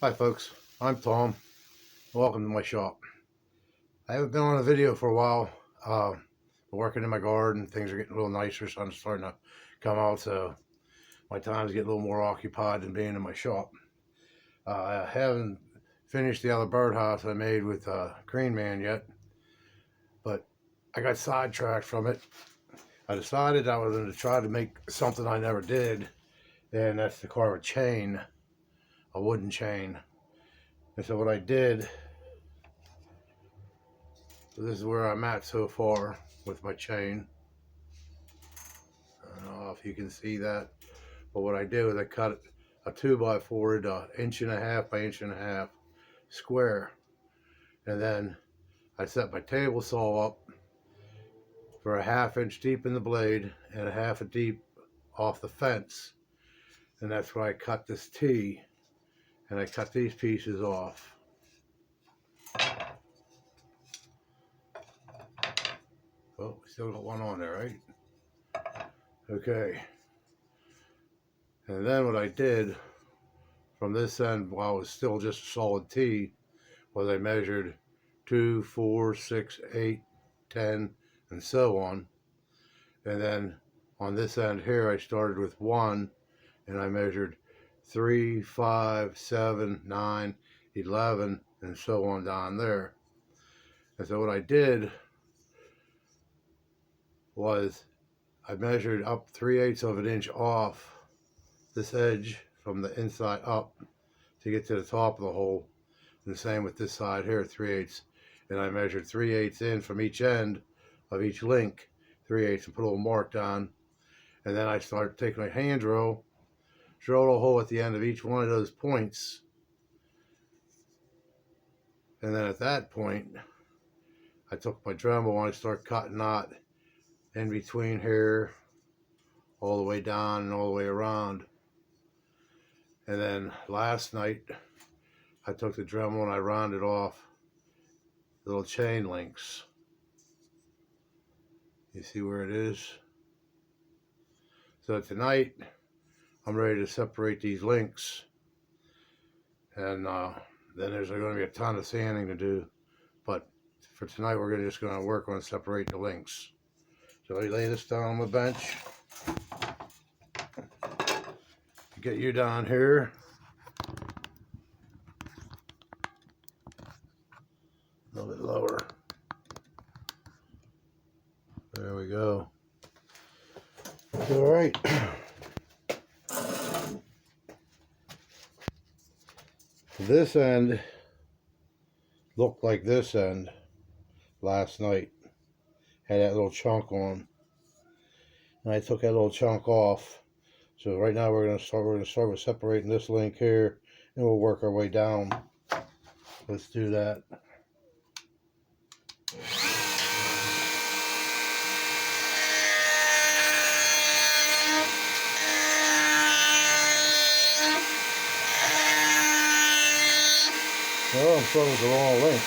Hi folks, I'm Tom. Welcome to my shop. I haven't been on a video for a while. Working in my garden, things are getting a little nicer, so I'm starting to come out, so my time's getting a little more occupied than being in my shop. I haven't finished the other birdhouse I made with Green Man yet, but I got sidetracked from it. I decided I was going to try to make something I never did, and that's to carve a chain, a wooden chain. And so what I did, this is where I'm at so far with my chain. I don't know if you can see that, but what I did was I cut a 2x4 into 1.5 by 1.5 square, and then I set my table saw up for a 1/2 inch deep in the blade and a 1/2 inch deep off the fence, and that's where I cut this T, and I cut these pieces off. Oh, we still got one on there, right? Okay. And then what I did from this end, while it was still just a solid T, was I measured 2, 4, 6, 8, 10, and so on. And then on this end here, I started with 1, and I measured 3, 5, 7, 9, 11, and so on down there. And so what I did was I measured up 3/8 of an inch off this edge from the inside up to get to the top of the hole. And the same with this side here, 3/8. And I measured 3/8 in from each end of each link, 3/8, and put a little mark down. And then I started taking my hand drill a hole at the end of each one of those points. And then at that point, I took my Dremel and I started cutting out in between here, all the way down and all the way around. And then last night, I took the Dremel and I rounded off little chain links. You see where it is? So tonight, I'm ready to separate these links. And then there's going to be a ton of sanding to do. But for tonight, we're just going to work on separating the links. So I lay this down on the bench. Get you down here. A little bit lower. There we go. All right. This end looked like this end last night. Had that little chunk on. And I took that little chunk off. So right now we're gonna start with separating this link here, and we'll work our way down. Let's do that. Oh, I'm starting with the wrong link.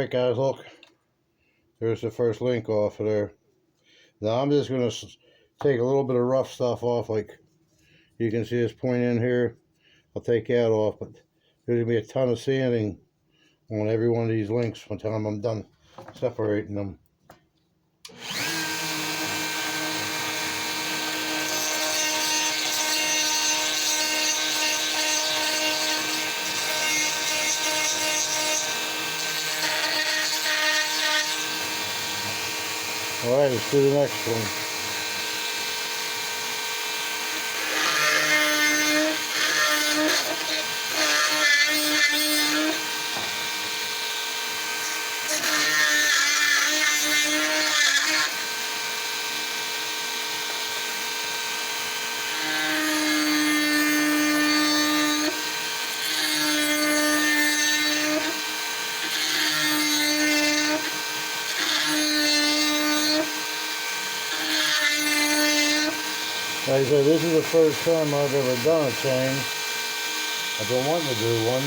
Alright guys, look. There's the first link off of there. Now I'm just going to take a little bit of rough stuff off, like you can see this point in here. I'll take that off, but there's going to be a ton of sanding on every one of these links by the time I'm done separating them. Alright, let's do the next one. Like I said, this is the first time I've ever done a chain. I've been wanting to do one.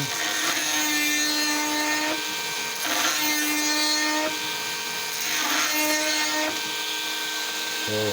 So,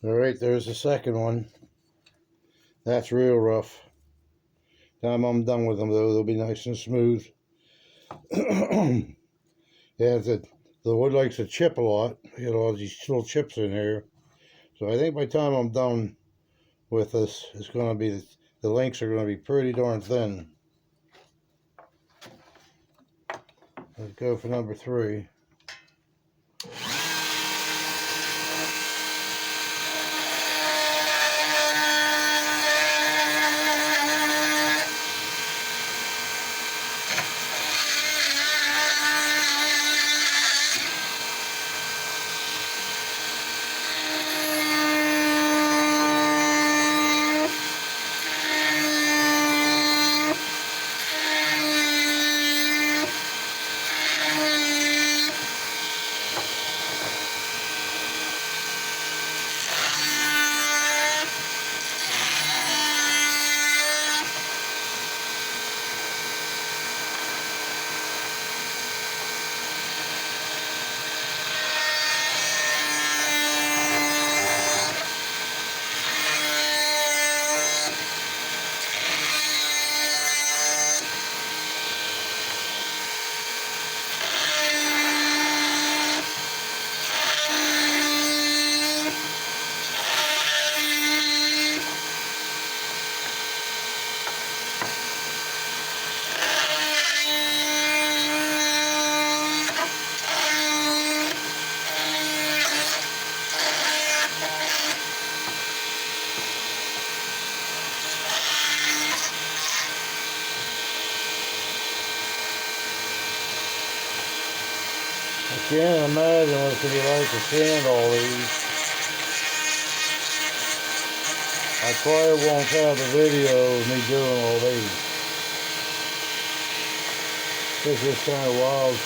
alright, there's the second one. That's real rough. Time I'm done with them though, they'll be nice and smooth. Yeah, the wood likes to chip a lot. You know, all these little chips in here. So I think by the time I'm done with this, it's going to be, the links are going to be pretty darn thin. Let's go for number 3. I can't imagine what it's going to be like to sand all these. I probably won't have the video of me doing all these. This is kind of wild.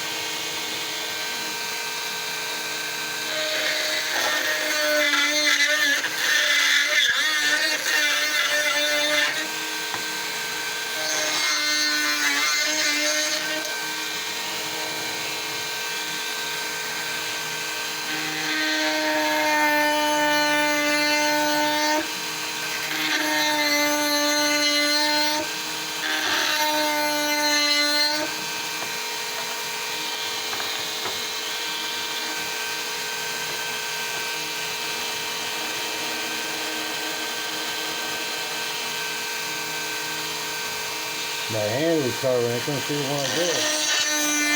My hand was covering, I couldn't see what I did.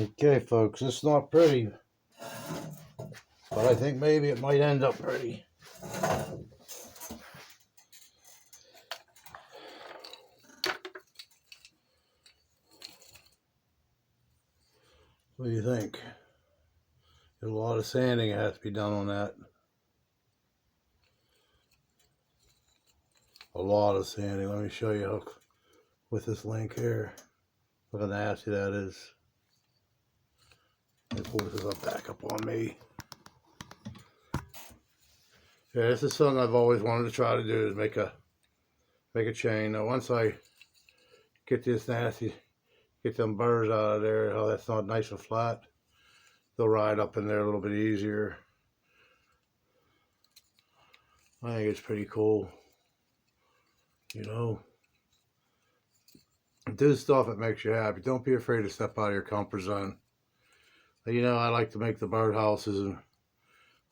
Okay, folks, it's not pretty, but I think maybe it might end up pretty. What do you think? There's a lot of sanding that has to be done on that. A lot of sanding. Let me show you how, with this link here. Look how nasty that is. It forces up back up on me. Yeah, this is something I've always wanted to try to do, is make a chain. Now once I get this nasty, get them burrs out of there, oh, that's not nice and flat, they'll ride up in there a little bit easier. I think it's pretty cool. You know, do stuff that makes you happy. Don't be afraid to step out of your comfort zone. You know, I like to make the birdhouses, and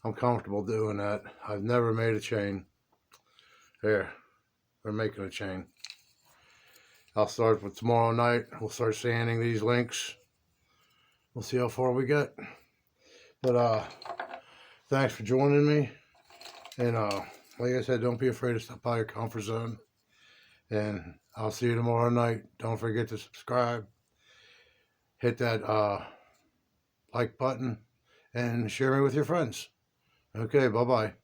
I'm comfortable doing that. I've never made a chain. There, they're making a chain. I'll start with tomorrow night. We'll start sanding these links. We'll see how far we get. But thanks for joining me. And like I said, don't be afraid to step out of your comfort zone. And I'll see you tomorrow night. Don't forget to subscribe. Hit that like button and share me with your friends. Okay, bye-bye.